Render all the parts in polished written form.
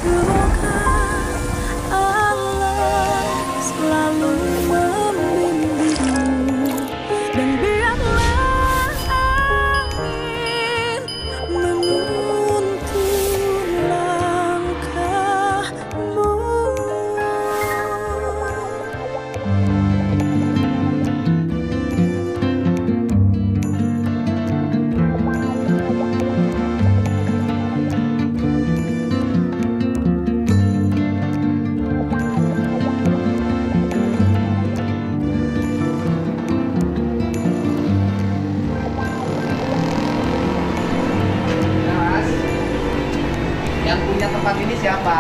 Semoga Allah selalu membimbingmu dan biarlah angin menuntun langkahmu. Mas, yang punya tempat ini siapa?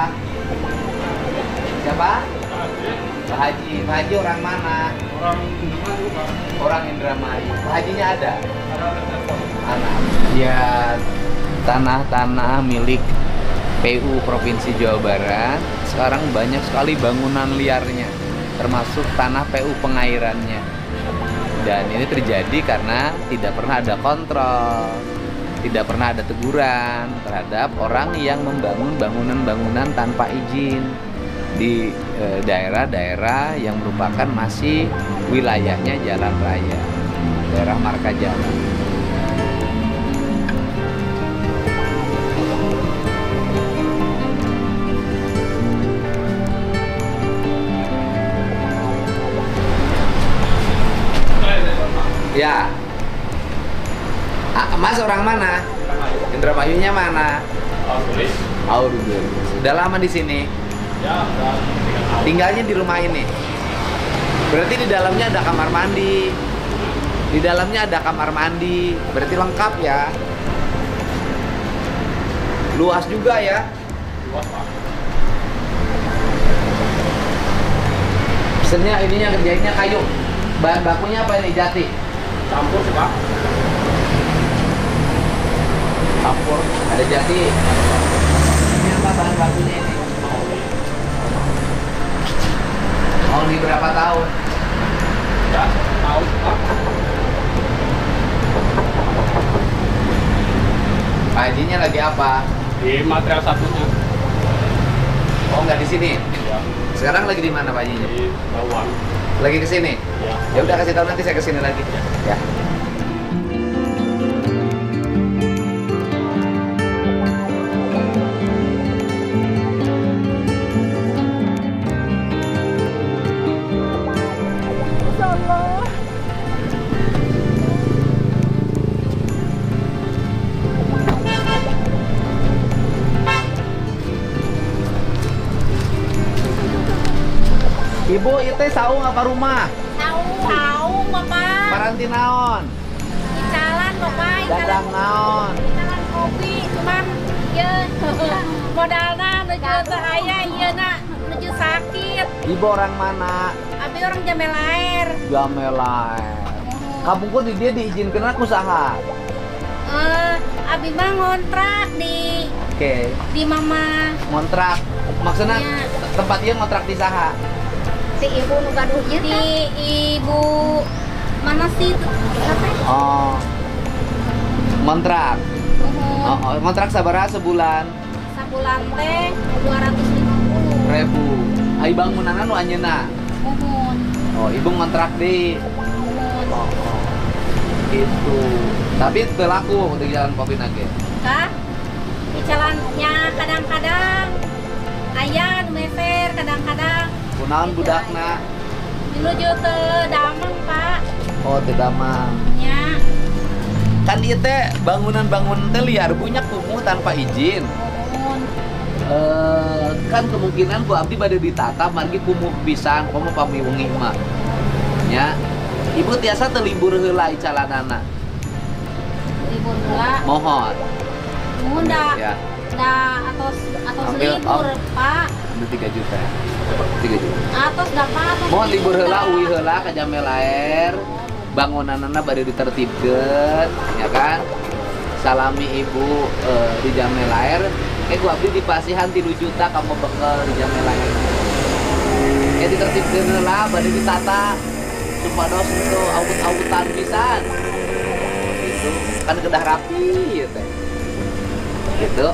Siapa? Pak Haji. Pak Haji orang mana? Orang Indramayu. Pak Hajinya ada? Anak. Ya, tanah-tanah milik PU Provinsi Jawa Barat. Sekarang banyak sekali bangunan liarnya, termasuk tanah PU pengairannya. Dan ini terjadi karena tidak pernah ada kontrol, tidak pernah ada teguran terhadap orang yang membangun bangunan-bangunan tanpa izin di daerah-daerah yang merupakan masih wilayahnya jalan raya, daerah marka jalan. Ya. Mas orang mana? Indramayunya mana? Aurubis. Udah lama di sini? Ya, udah 3 tahun. Tinggalnya di rumah ini. Berarti di dalamnya ada kamar mandi. Di dalamnya ada kamar mandi. Berarti lengkap ya. Luas juga ya. Luas, Pak. Pesennya ininya kerjainnya kayu. Bahan bakunya apa ini? Jati. Campur sih, Pak. Campur. Ada jati. Ini apa bahan bakunya ini? Mau di berapa tahun? Ya, tahun, Pak. Pak Hajinya lagi apa? Di material satunya. Oh, nggak di sini. Ya, Sekarang lagi di mana Pak Hajinya? di bawah. Lagi ke sini. Ya. Ya udah kasih tahu nanti saya ke sini lagi. Ya. Insyaallah. Ibu, itu saung apa rumah? Saung Bapak. Paranti naon? Icalan Bapak. Dadang naon? Icalan kopi cuman ya modalna nuju teu aya ieu na nuju sakit. Ibu orang mana? Abi orang Jamel Air. Gamelair. Kamu kok di dia diizinkan aku usaha? Abi mah ngontrak di Oke. Mama Ngontrak. Maksudnya Iya. tempat dia ngontrak di saha? si ibu nu gaduh ieu di ibu mana sih apa? Oh. Ngontrak. Ngontrak sabaraha sebulan? Sabulan teh 250. Ribu. Ai bangunanan nu anjeunna. Mohon. Oh, ibu ngontrak di. Oh, oh. Gitu. Tapi teu laku untuk jalan kopi nage. Kah? Icalannya kadang-kadang aya nu meser kadang-kadang Kunaon budakna? menuju teu damang Pak Oh, teu damang. nya Kan ieu teh bangunan-bangunan teh liar punya kumuh tanpa izin. mohon Kan kemungkinan ku abdi bade ditata margi kumuh pisan, komo pamiwengi mah. Nya, ibu tiasa teu libur heula icalanana. libur heula Mohon. mohon da Ya, atos Ambil, libur oh. Pak ambil 3 juta. 3 juta. atos dapat atos Mohon libur heula uwi heula ka Jamelair. Bangunanana bade ditertibkeun, ya kan? Salami ibu di Jamelair. Ku abdi dipasihan 3 juta kamu bekel di Jamelair. Ditertibkeun heula bade ditata supados itu awut-awutan pisan. Gitu. Kan kedah rapi ya teh. Gitu.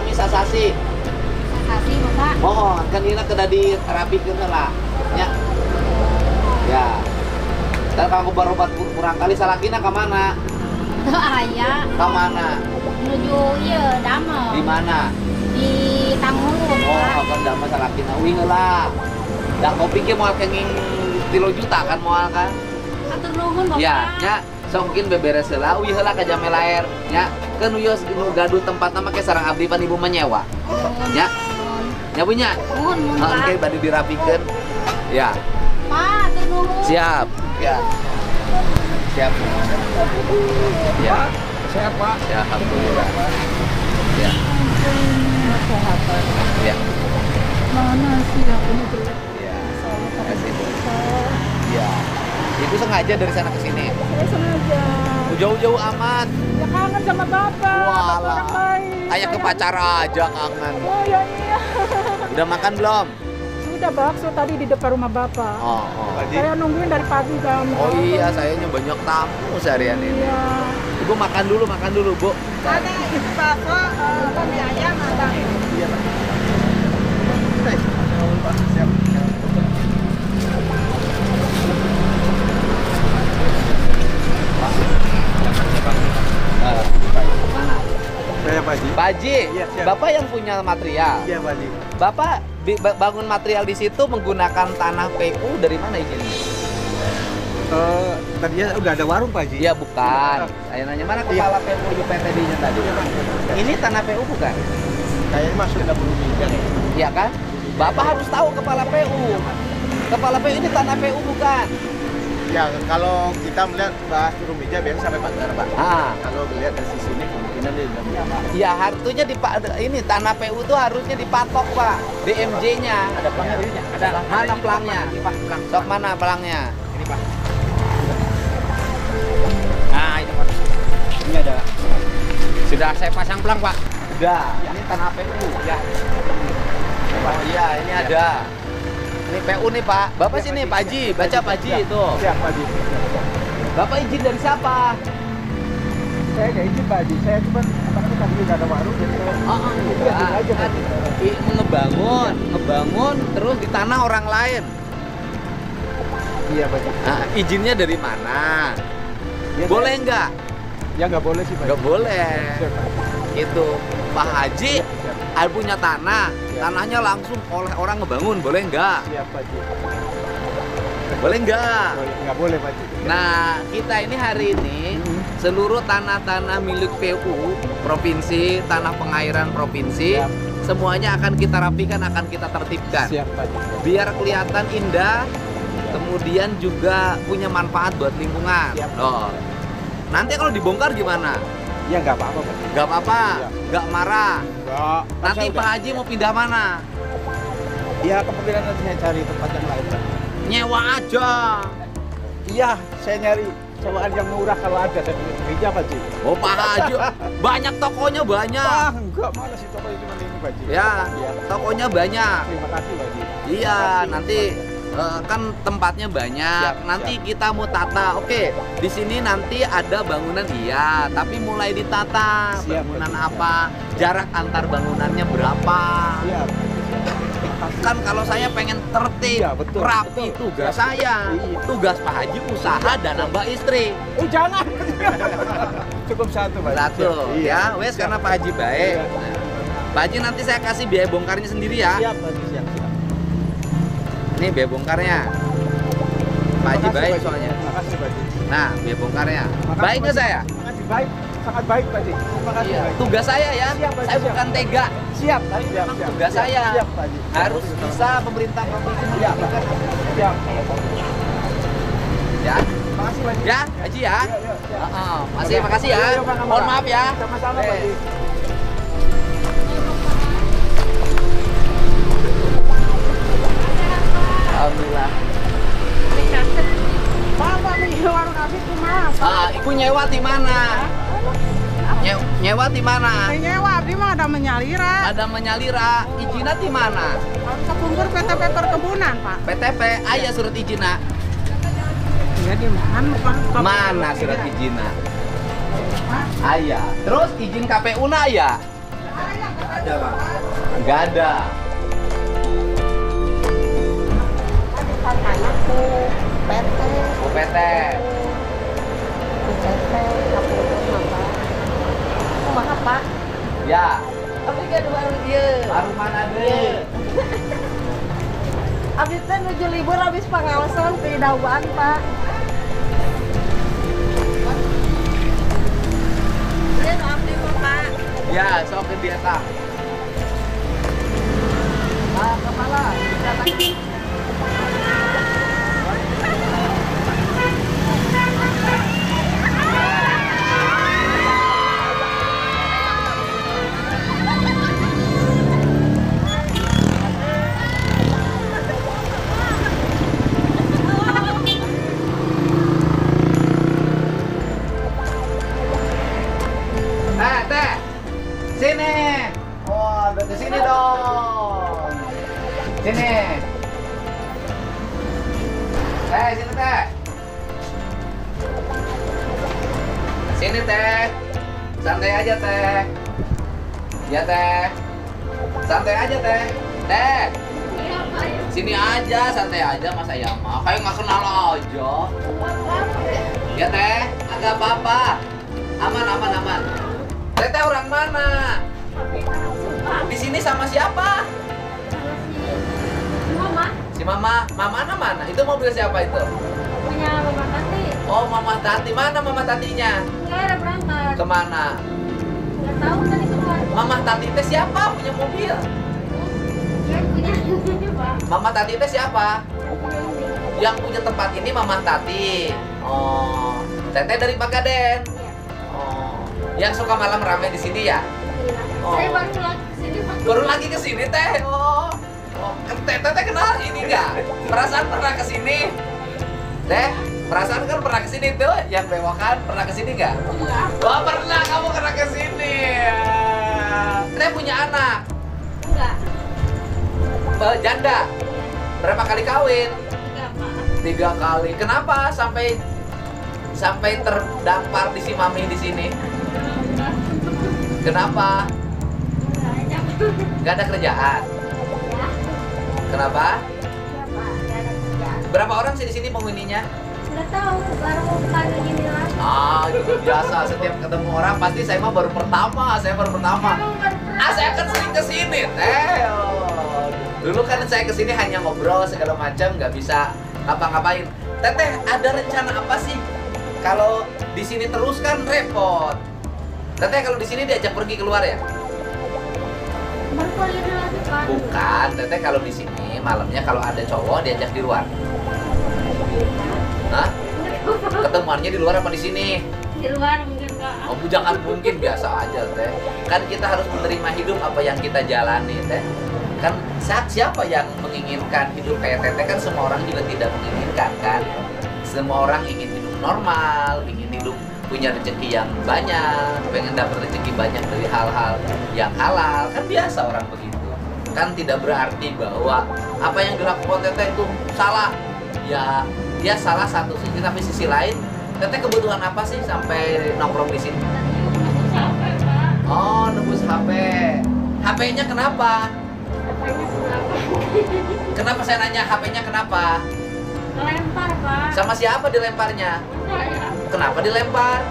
salami sasasi. Kasih Bapak. Mohon kan ini kena dirapikeun lah. Ya. Ya. Dan kamu berobat kurang kali salakina ke mana? Itu ayah Ke mana? menuju iya Damel. Di mana? Di Tanggulu. Oh, kan damel salakina uing lah. Da kopi ge moal kenging 3 juta kan moal kan? Atur nuhun Bapak. Ya, nya songkin beberes heula uih heula ka Jamel Air. Nya keun uyos nu gaduh tempatna make sareng abdi pan ibu menyewa. Ya. Ya punya. Nuhun Heeh, Pak. ge bade dirapikeun. Ya. Pak, atur nuhun. Siap. Ya. Siap. Ya. Sehat Pak. Ya, alhamdulillah. Ya. Ya. Mana sih aku ini jelek. Ya. Terima kasih. Ya. Ibu sengaja dari sana ke sini. Saya sengaja. Jauh-jauh amat. Ya kangen sama bapak. Bapak Walah. orang baik. Kayak ke Saya- pacar aja kangen. Oh iya iya. Udah makan belum? Sudah bakso tadi di depan rumah bapak. Oh. Saya nungguin dari pagi jam. Oh iya, sayanya banyak tamu seharian ini. Iya. Ibu makan dulu, Bu. Ada itu bakso, mie ayam ada. Saya Pak Haji. Pak Haji, Iya, siap. Bapak yang punya material. Iya Pak Haji. Bapak bangun material di situ menggunakan tanah PU dari mana izinnya? Tadinya udah ada warung Pak Haji. Iya bukan. Saya nanya mana kepala PU UPTD-nya tadi? Ini tanah PU bukan? Kayaknya masuk udah belum pinjam. Iya kan? Bapak harus tahu kepala PU. Kepala PU ini tanah PU bukan? Ya kalau kita melihat bahas turun meja biasa sampai pagar Pak. Ah, Kalau melihat dari sisi ini kemungkinan dia udah ya harusnya ini tanah PU itu harusnya dipatok Pak, DMJ-nya. ada pelangnya di sini. Ada mana pelangnya? Ini Pak, pelang. Sok mana pelangnya? Ini Pak. Nah ini Pak. Ini ada. Sudah saya pasang pelang Pak. Udah, ini tanah PU. Ya. Oh iya, ini ada. Ini PU nih Pak. Bapak sini Pak Haji, baca Pak Haji itu. Siap Pak Haji. Bapak izin dari siapa? Saya nggak izin Pak Haji. Saya cuma apa tadi udah ada warung jadi saya. Enggak. aja, Pak. Ngebangun terus di tanah orang lain. Iya Pak Haji. Nah, izinnya dari mana? Ya, Boleh nggak? Ya nggak boleh sih Pak. Nggak boleh. Siap, Pak. Itu Pak Haji, Siap. ada punya tanah, tanahnya langsung oleh orang ngebangun, boleh nggak? Siap Pak Haji. Boleh nggak? Nggak boleh Pak Haji. Nah, kita ini hari ini seluruh tanah-tanah milik PU provinsi, tanah pengairan provinsi, Siap. semuanya akan kita rapikan, akan kita tertibkan. Siap Pak Haji. Biar kelihatan indah, kemudian juga punya manfaat buat lingkungan. Siap. Loh. Nanti kalau dibongkar gimana? Ya nggak apa-apa Pak. Gak apa-apa, Iya. gak marah. Nggak. Nanti Pak Haji mau pindah mana? Ya kemungkinan nanti saya cari tempat yang lain Pak. Nyewa aja. Iya, saya nyari sewaan yang murah kalau ada dan meja Pak Haji. Oh Pak Haji, banyak tokonya banyak. Ah, enggak, mana sih toko cuma ini Pak Haji. Ya, Iya. tokonya banyak. Terima kasih Pak Haji. Iya, nanti kan tempatnya banyak. Siap, Nanti kita mau tata. Oke, di sini nanti ada bangunan iya, tapi mulai ditata. Siap, Bangunan Pak. apa? Jarak antar bangunannya berapa? Iya. Kan kalau saya pengen tertib, Iya, betul, rapi, betul. tugas Siap. saya. Iya. Tugas Pak Haji usaha dan nambah istri. Oh, jangan. Cukup satu Pak Haji. Satu, Iya. ya, wes karena Pak Haji baik. Iya. Pak Haji nanti saya kasih biaya bongkarnya sendiri ya. Siap Pak Haji, siap. Ini biaya bongkarnya. Pak Haji Makasih, baik Pak Haji. soalnya. Makasih Pak Haji. Nah, biaya bongkarnya. Makasih, Baik Pak nggak Haji. saya? Makasih, baik. Sangat baik Pak Haji. Terima kasih Iya. Pak Haji. Tugas saya ya. Siap, Pak Haji, Saya siap. bukan tega. Siap, Tapi siap, memang siap. tugas Siap, saya. Siap Pak Haji. Harus bisa pemerintah provinsi Siap, menjalankan. Siap. Ya. Makasih Pak Haji. Ya, Haji ya. Iya, iya, siap. Makasih ya. Iya, Pak, nggak Mohon marah. maaf ya. Sama-sama Pak Haji. Alhamdulillah. Bapak nih warung nasi kumaha? Ibu nyewa di mana? Nyewa di mana? Nyewa abdi mah ada menyalira. Ada menyalira. Izinnya di mana? Kepungkur PTP perkebunan, Pak. PTP, aya surat izinnya. Ya di mana, Pak? Mana surat izinnya? Aya. Terus izin KPU na ya? Ada bang. Nggak ada. Anakku, PT, UPT. PT, aku apa? Kumaha Pak? Ya. Abdi gaduh baru dia. Baru mana deh? Abdi teh nuju libur habis pangaosan di Dauban Pak. Dia nu abdi mah Pak. Ya, sok ke dia tah. Ah, kepala. Datang. Teh. Sini. Oh, udah ke sini dong. Sini. Sini Teh. Sini Teh. Santai aja Teh. Ya Teh. Santai aja Teh. Teh. Sini aja, santai aja Mas Ayama. Kayak nggak kenal aja. Ya Teh, agak apa-apa. Aman. Teteh orang mana? Di sini sama siapa? Mama Si Mama. Mama mana? Itu mobil siapa itu? punya Mama Tati. Oh, Mama Tati. Mana Mama Tatinya? Enggak ada berangkat. Kemana? Enggak tahu tadi keluar. Mama Tati teh siapa punya mobil? Dia punya Pak. Mama Tati teh siapa? Yang punya tempat ini Mama Tati. Oh, Teteh dari Pagaden. Oh, yang suka malam ramai di sini ya? Oh. Saya baru lagi kesini Pak. Baru lagi ke sini Teh. Oh. Teteh kenal ini enggak? Perasaan pernah ke sini? Teh, perasaan kan pernah ke sini tuh, yang bewokan pernah ke sini enggak? Enggak. Wah, pernah kamu pernah ke sini. Teh punya anak. Enggak. Janda. Berapa kali kawin? Enggak Pak. 3 kali. Kenapa sampai terdampar di si Mami di sini? Enggak. Kenapa? Enggak ada. Gak ada kerjaan. Ya. Kenapa? Iya Pak. Enggak ada kerjaan. Berapa orang sih di sini penghuninya? Enggak tahu baru kali ini lagi. Ah, itu biasa. Setiap ketemu orang pasti saya mah baru pertama. Saya baru pertama. Saya kan sering kesini, Teh. Oh. Dulu kan saya kesini hanya ngobrol segala macam, nggak bisa ngapa-ngapain. Teteh, ada rencana apa sih? Kalau di sini terus kan repot. Teteh kalau di sini diajak pergi keluar ya? Baru kali ini lagi Pak. Bukan, Teteh kalau di sini malamnya kalau ada cowok diajak di luar. Hah? Ketemuannya di luar apa di sini? Di luar mungkin Pak. Oh, jangan mungkin, biasa aja Teh. Kan kita harus menerima hidup apa yang kita jalani Teh. Kan siapa yang menginginkan hidup kayak Teteh? Kan semua orang juga tidak menginginkan kan. Semua orang ingin hidup normal, ingin hidup punya rezeki yang banyak, pengen dapat rezeki banyak dari hal-hal yang halal. Kan biasa orang begitu. Kan tidak berarti bahwa apa yang dilakukan Teteh itu salah. Ya, dia salah satu sisi, tapi sisi lain Teteh kebutuhan apa sih sampai nongkrong di sini? Sampai Pak. Oh, nebus HP. HP-nya kenapa? Katanya kenapa? Kenapa saya nanya HP-nya kenapa? Lempar Pak. Sama siapa dilemparnya? Saya. Kenapa dilempar?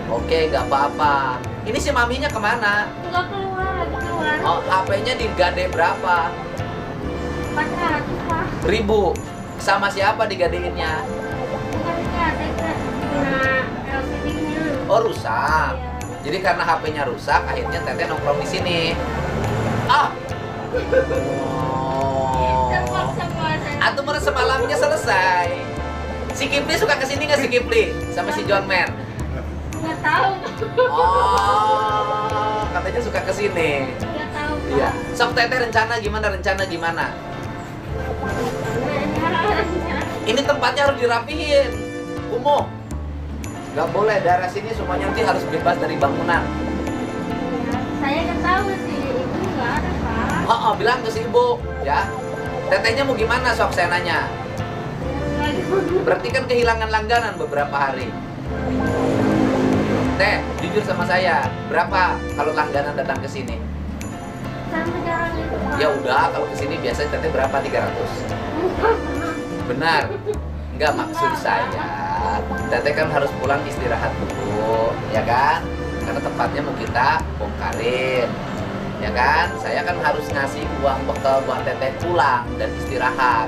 Oke, nggak apa-apa. Ini si maminya kemana? Enggak keluar, lagi keluar. Oh, HP-nya digade berapa? 400 Pak. 1000. Sama siapa digadeinnya? Bukan ada kena LCD-nya. Oh, rusak. Iya. Jadi karena HP-nya rusak, akhirnya Teteh nongkrong di sini. Ah. Oh. Terpaksa Pak saya. Atau mana semalamnya selesai. Si Kipli suka kesini nggak si Kipli? Sama si John Man? Enggak tahu. Oh, katanya suka kesini. Enggak tahu Pak. Iya. Sok Teteh rencana gimana? Ini tempatnya harus dirapihin. Kumuh. Gak boleh, daerah sini semuanya nanti harus bebas dari bangunan. Saya nggak tahu sih, itu nggak ada Pak. Oh, bilang ke si ibu, ya. Tetehnya mau gimana sok saya nanya. Berarti kan kehilangan langganan beberapa hari. Teh, jujur sama saya, berapa kalau langganan datang ke sini? Sama jalan itu, Pak. Ya udah, kalau ke sini biasanya teteh berapa? 300. Benar. Enggak, maksud saya, teteh kan harus pulang istirahat dulu, ya kan? Karena tempatnya mau kita bongkarin. Ya kan? Saya kan harus ngasih uang bekal buat teteh pulang dan istirahat.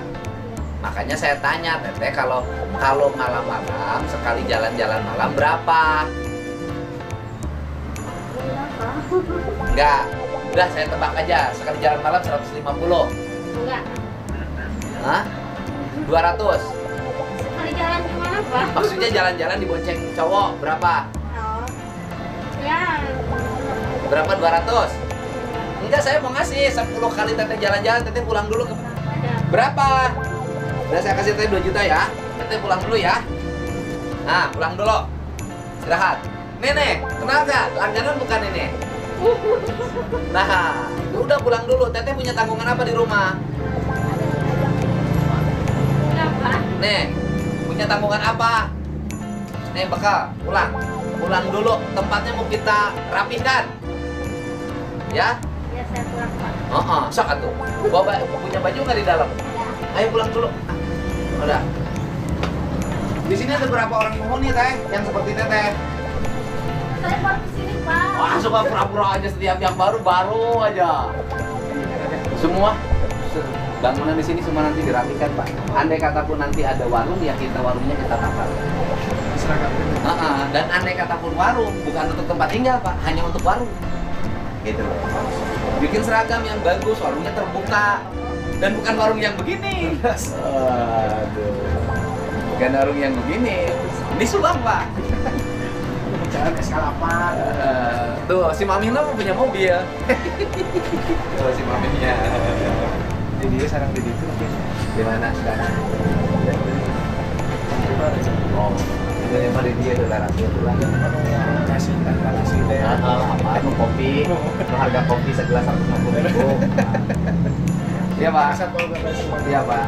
Makanya saya tanya, teteh kalau malam-malam sekali jalan-jalan malam berapa? Enggak. Udah saya tebak aja, sekali jalan malam 150. Enggak. Hah? 200. Sekali jalan kemana, Pak? Maksudnya jalan-jalan dibonceng cowok berapa? Oh. Ya. Berapa 200? Enggak, saya mau ngasih 10 kali teteh jalan-jalan, teteh pulang dulu ke... Berapa? Udah saya kasih teteh 2 juta ya. Teteh pulang dulu ya. Nah, pulang dulu. Istirahat. Nenek, kenal gak? Langganan bukan nenek. Nah, udah pulang dulu. Teteh punya tanggungan apa di rumah? Enggak, Pak. Nih, punya tanggungan apa? Nih, bekal, pulang. Pulang dulu, tempatnya mau kita rapihkan. Ya? Ya, saya pulang, Pak. Sok atuh. Punya baju nggak di dalam? Ayo pulang dulu. Udah. Di sini ada berapa orang penghuni teh yang seperti teteh? Saya baru kesini, Pak. Wah, suka pura-pura aja setiap yang baru aja. Semua bangunan di sini semua nanti dirapikan, Pak. Andai kata pun nanti ada warung, ya warungnya kita tata. Dan andai kata pun warung bukan untuk tempat tinggal, Pak, hanya untuk warung. Gitu loh. Bikin seragam yang bagus, warungnya terbuka. Dan bukan warung yang begini. Aduh. Bukan warung yang begini. Ini Subang, Pak. Jalan eskalator. Tuh, si Mamina mau punya mobil. Tuh, si Maminya. Jadi dia sarang di situ. Di mana sekarang? Oh, ini mah di dia tuh larang dia tuh lah. Kasih deh. Apa? Kopi. Harga kopi segelas 150.000. Iya, Pak. Iya, Pak.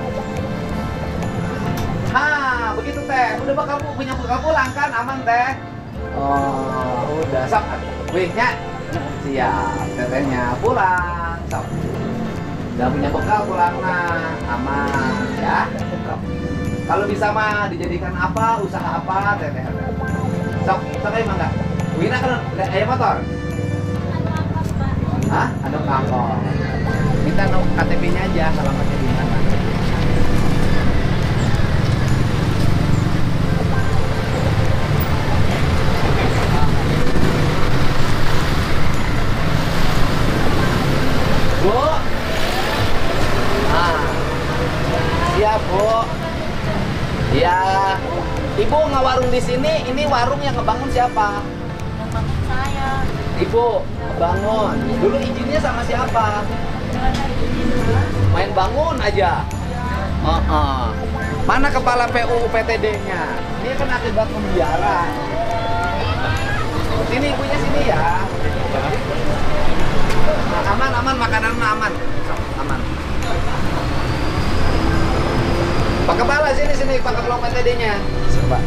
Begitu teh. Udah bakal punya bekal pulang kan? Aman teh. Oh, udah sok. Wihnya. Siap. Tetehnya pulang. Sok. Udah punya bekal pulang nah. Aman ya. Sok. Kalau bisa mah dijadikan apa, usaha apa, teteh. Sok aja mangga. Wina kan ayam motor. Hah? Ada angkot. Kita no KTP-nya aja, alamatnya di mana. Bu. Siap, Bu. Ya. Ibu ngewarung di sini, ini warung yang ngebangun siapa? Yang bangun saya. Ibu bangun. Dulu izinnya sama siapa? Main bangun aja. Mana kepala PU PTD-nya? Ini kan akibat pembiaran. Sini ibunya sini ya. Aman makanan aman. Aman. Pak Kepala sini Pak Kepala PTD-nya. Coba.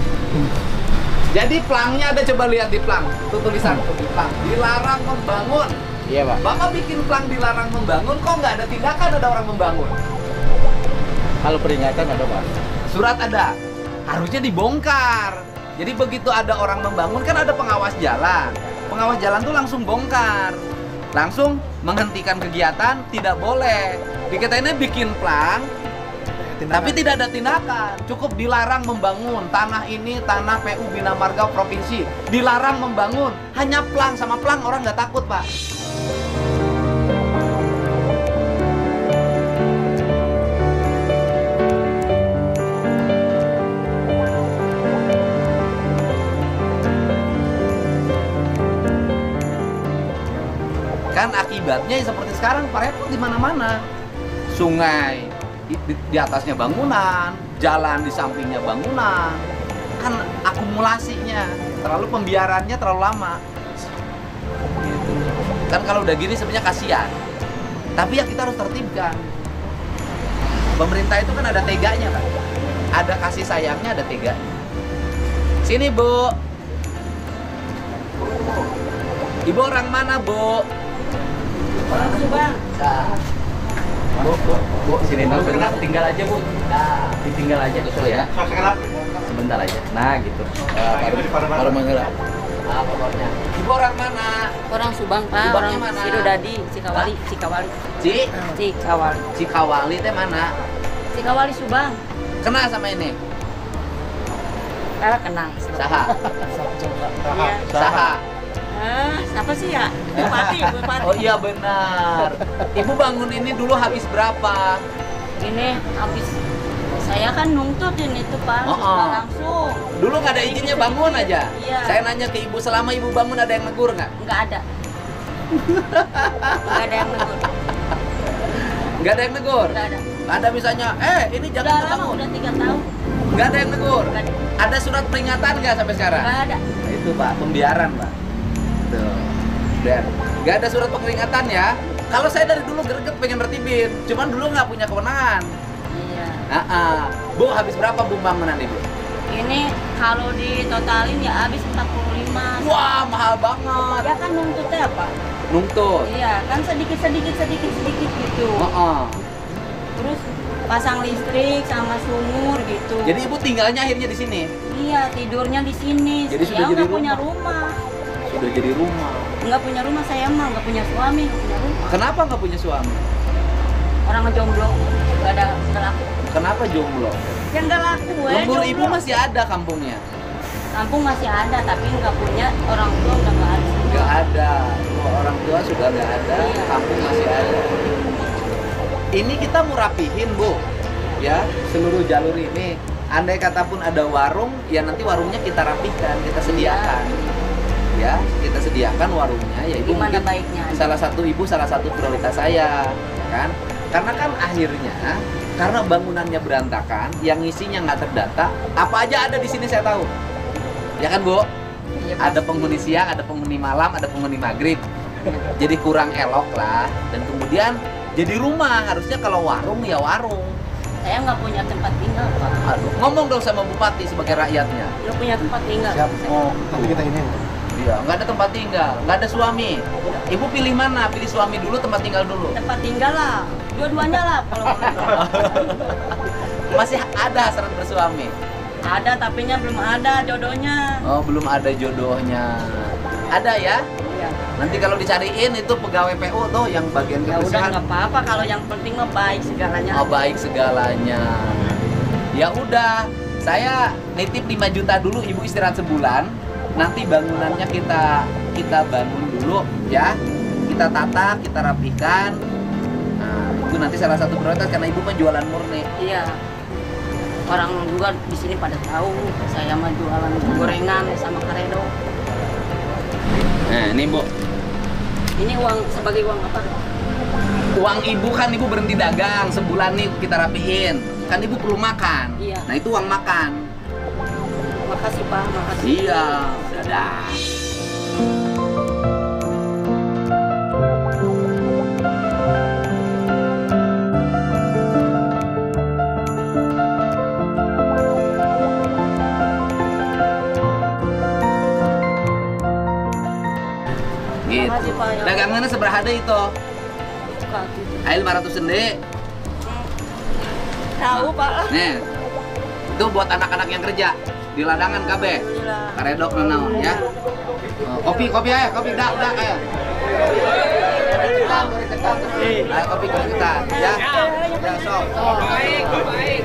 Jadi plangnya ada, coba lihat di plang. Itu tulisan di plang. Dilarang membangun. Iya, Pak. Bapak bikin plang dilarang membangun, kok nggak ada tindakan ada orang membangun? Kalau peringatan ada, Pak. Surat ada. Harusnya dibongkar. Jadi begitu ada orang membangun kan ada pengawas jalan. Pengawas jalan tuh langsung bongkar. Langsung menghentikan kegiatan, tidak boleh. Dikatainnya bikin plang, tapi tidak ada tindakan. Cukup dilarang membangun. Tanah ini tanah PU Bina Marga Provinsi. Dilarang membangun. Hanya plang, sama plang orang nggak takut, Pak. Kan akibatnya seperti sekarang Pak Repot di mana-mana. Sungai di atasnya bangunan, jalan di sampingnya bangunan. Kan akumulasinya, terlalu pembiarannya terlalu lama. Gitu. Kan kalau udah gini sebenarnya kasihan. Tapi ya kita harus tertibkan. Pemerintah itu kan ada teganya kan. Ada kasih sayangnya, ada teganya. Sini, Bu. Ibu orang mana, Bu? Orang Subang. Nah. Bu, sini bentar, tinggal aja, Bu. Nah, ditinggal aja tuh ya. Sebentar aja. Nah, gitu. Baru manggil. Ah, pokoknya. Ibu orang mana? Orang Subang, Pak. Subangnya Orang mana? Sidodadi, Cikawali, Cikawali. Cikawali. Cikawali teh mana? Cikawali Subang. Kenal sama ini? Kalau kenal. Saha. Iya. Saha. Siapa sih ya? Bupati, Bupati. Oh iya benar. Ibu bangun ini dulu habis berapa? Ini habis saya kan nungtutin itu Pak, Oh. langsung. Dulu nggak ada izinnya bangun aja. Iya. Saya nanya ke ibu, selama ibu bangun ada yang negur nggak? Nggak ada. Nggak ada yang negur. Nggak ada yang negur. Nggak ada. Ada misalnya, ini Udah jangan lama, bangun. udah 3 tahun. Nggak ada yang negur. Nggak ada. Ada surat peringatan nggak sampai sekarang? Nggak ada. Nah, itu Pak, pembiaran Pak. Tuh. Dan nggak ada surat peringatan ya. Kalau saya dari dulu greget pengen tertibin, cuman dulu nggak punya kewenangan. Iya. Bu, habis berapa Bu bangunan Ibu? Ini kalau ditotalin ya habis 45. Wah, mahal banget. Ya kan nuntutnya apa? Nungtut. Iya, kan sedikit gitu. Terus pasang listrik sama sumur gitu. Jadi Ibu tinggalnya akhirnya di sini. Iya, tidurnya di sini. Jadi sudah Saya jadi nggak punya rumah. rumah. Sudah jadi rumah. Nggak punya rumah, saya mah nggak punya suami, nggak punya rumah. Kenapa nggak punya suami? Orang ngejomblo, nggak laku. Kenapa jomblo? Ya nggak laku, Lembur jomblo. Ibu masih ada kampungnya? Kampung masih ada, tapi nggak punya, orang tua udah nggak ada. Nggak ada. Orang tua sudah nggak ada, Iya. kampung masih ada. Ini kita mau rapihin Bu, ya seluruh jalur ini. Andai kata pun ada warung, ya nanti warungnya kita rapihkan, kita sediakan. Ya, kita sediakan warungnya. Ya Ibu Gimana mungkin baiknya? salah satu prioritas saya, kan? Karena kan akhirnya karena bangunannya berantakan, yang isinya nggak terdata, apa aja ada di sini saya tahu. Ya kan Bu? Iya, Ada pasti. penghuni siang, ada penghuni malam, ada penghuni maghrib. Jadi kurang elok lah. Dan kemudian jadi rumah, harusnya kalau warung ya warung. Saya nggak punya tempat tinggal, Pak. Aduh, ngomong dong sama bupati sebagai rakyatnya. Nggak punya tempat tinggal. Oh, nanti kita ini. Iya, nggak ada tempat tinggal, nggak ada suami. Ibu pilih mana? Pilih suami dulu, tempat tinggal dulu. Tempat tinggal lah, dua-duanya lah kalau mau. Masih ada hasrat bersuami. Ada, tapinya belum ada jodohnya. Oh, belum ada jodohnya. Ada ya? Iya. Nanti kalau dicariin itu pegawai PU tuh yang bagian Ya udah kebersihan. nggak apa-apa, kalau yang penting mah baik segalanya. Oh, baik segalanya. Ya udah, saya nitip 5 juta dulu, Ibu istirahat sebulan. Nanti bangunannya kita bangun dulu ya. Kita tata, kita rapihkan. Nah, itu nanti salah satu prioritas karena Ibu mah jualan murni. Iya. Orang juga di sini pada tahu saya mah jualan gorengan sama karedo. Nah, ini Bu. Ini uang sebagai uang apa? Uang Ibu kan Ibu berhenti dagang sebulan nih kita rapihin. Kan Ibu perlu makan. Iya. Nah, itu uang makan. Makasih Pak, makasih. Iya, dadah. Gitu. Makasih, Pak, ya. Dagangannya seberapa ada itu? Suka gitu. Ayo 500 sende. Tahu Pak. Nih. Itu buat anak-anak yang kerja di ladangan KB. Alhamdulillah. Karedok nanaon ya. Kopi aja, kopi dak ayo. Ayo kopi ketan ya. Ya sok. Baik.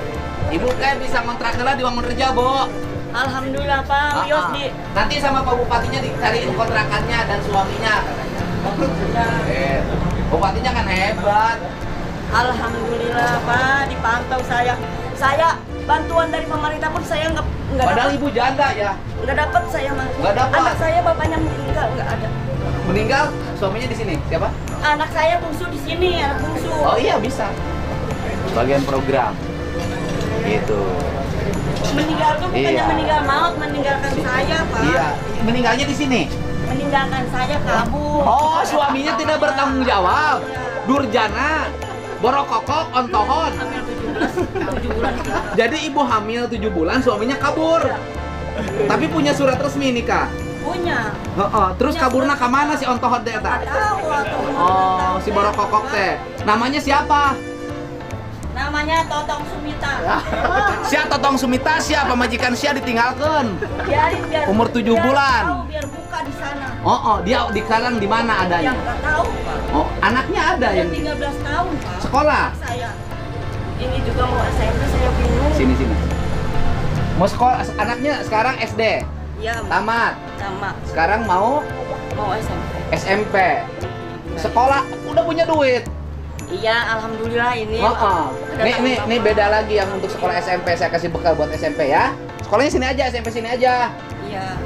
Ibu kan bisa ngontrak heula di Wangun Reja, Bu. Alhamdulillah Pak, Wios di. Nanti sama Pak Bupatinya dicariin kontrakannya dan suaminya katanya. Bupatinya kan hebat. Alhamdulillah Pak, dipantau saya. Saya bantuan dari pemerintah pun saya nggak Padahal dapat. Ibu janda ya. Nggak dapat saya mah. Nggak dapat. Anak saya bapaknya meninggal, nggak ada. Meninggal suaminya di sini. Siapa? Anak saya bungsu di sini, anak bungsu. Oh iya bisa. Bagian program. Gitu. Meninggal tuh bukannya Iya. meninggal maut, meninggalkan saya Pak. Iya, meninggalnya di sini. Meninggalkan saya kabur. Oh, suaminya tidak bertanggung jawab. Iya. Durjana, borokokok, ontohon. Hamil 7 bulan. Jadi ibu hamil 7 bulan, suaminya kabur. Tapi punya surat resmi nikah. Punya. Heeh, terus kaburna ke mana si ontohot teh eta? Nggak tahu atau Oh, si Borokokok teh. Namanya siapa? Namanya Totong Sumita. Sia Totong Sumita, siapa majikan sia ditinggalkan. Biar Umur 7 bulan. Tahu, biar buka di sana. Oh, dia di sekarang di mana adanya? Yang nggak tahu, Pak. Oh, anaknya ada Yang yang 13 tahun, Pak. sekolah. Anak saya. Ini juga mau SMP, saya bingung. Sini. Mau sekolah, anaknya sekarang SD, Iya, tamat. sama. Sekarang mau SMP. SMP. Sekolah udah punya duit. Iya, alhamdulillah ini. Oh, Nih beda lagi yang untuk sekolah SMP, saya kasih bekal buat SMP ya. Sekolahnya sini aja, SMP sini aja. Iya.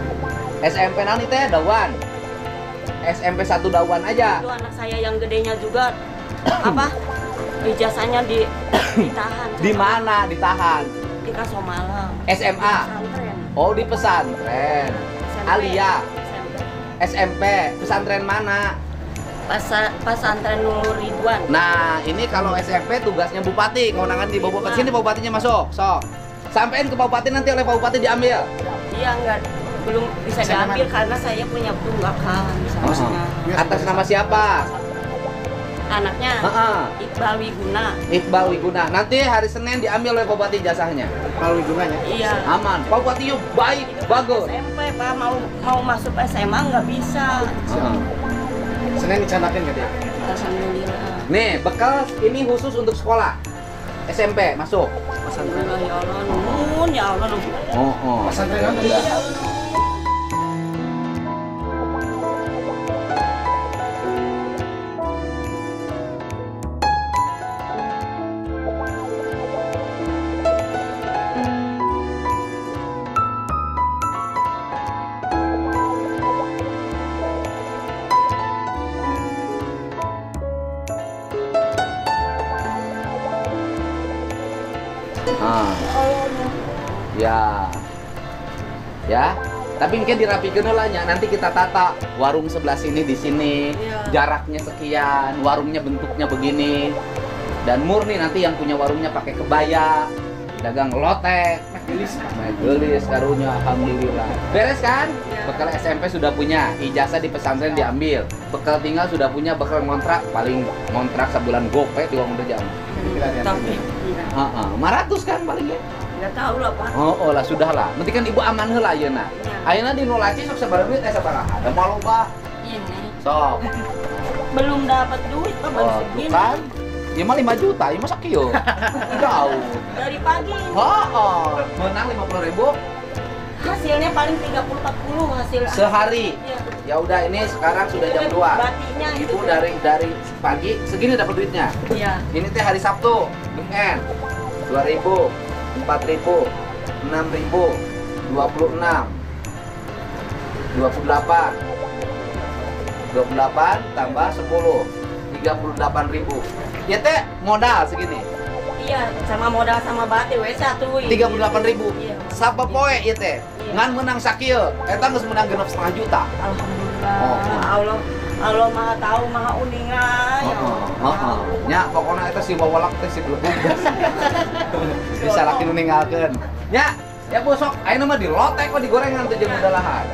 SMP nanti teh Dawan. SMP 1 Dawan aja. Itu anak saya yang gedenya juga apa? Ijazahnya ditahan. Di mana ditahan? Di Kasomalang. SMA. Pesantren. Oh, di pesantren. SMP. Alia. SMP. SMP, pesantren mana? Pesantren Nurul Ridwan. Nah, ini kalau SMP tugasnya bupati, kewenangan di bupati. Sini Pak Bupatinya masuk, sok. Sampein ke Pak Bupati, nanti oleh Pak Bupati diambil. Iya, belum bisa diambil karena saya punya tunggakan misalnya. Atas nama siapa? Anaknya Heeh. Iqbal Wiguna. Iqbal Wiguna. Nanti hari Senin diambil oleh Pak Bupati jasanya. Kalau gunanya. Iya. Aman. Pak Bupati yuk baik, bagus. SMP, Pak, mau masuk SMA nggak bisa. Heeh. Senin dicanakin nggak dia? Alhamdulillah. Nih, bekal ini khusus untuk sekolah. SMP masuk. Alhamdulillah, ya Allah, nun, ya Allah, nun. Oh. Pesantren apa? Ya. Tapi mungkin dirapikan lah nya. Nanti kita tata warung sebelah sini di sini. Iya. Jaraknya sekian, warungnya bentuknya begini. Dan murni nanti yang punya warungnya pakai kebaya, dagang lotek, gelis karunya, alhamdulillah. Beres kan? Iya. Bekal SMP sudah punya, ijazah di pesantren diambil. Bekal tinggal sudah punya, bekal ngontrak paling ngontrak sebulan gope di uang udah jam. Tapi, iya. 500 kan paling ya. Nggak tahu lah, Pak. Oh lah sudah lah. Nanti kan ibu aman heula ayeuna. Ayeuna di Nulaci sok sabaraha duit sabaraha? Ada mau loba. Ini Sok. belum dapat duit, Pak, baru Oh, tuh segini. kan. Ya mah 5 juta, ya masa kieu. Jauh. Dari pagi ini. Menang 50.000 Hasilnya paling 30-40 hasil. sehari. Iya. Ya udah ini sekarang sudah jam 2. Batiknya Ibu gitu. dari pagi segini dapat duitnya. Iya. Ini teh hari Sabtu, weekend. 2.000, 4.000, 6.000, 26, 28, 28 tambah 10, 38.000. Ya teh modal segini. Iya, sama modal sama batik we satu. 38.000. Iya. Sapa poe ieu teh? Iya. Ngan menang sakieu, eta geus menang genep 500 juta. Alhamdulillah. Allah Maha tahu, Maha uningan. Ya Allah. Nya pokona eta si bawalak teh si blegung. Bisa laki nu ninggalkeun. Nya, ya bosok ayeuna mah di lotek kok digorengan teh jeung modalahan.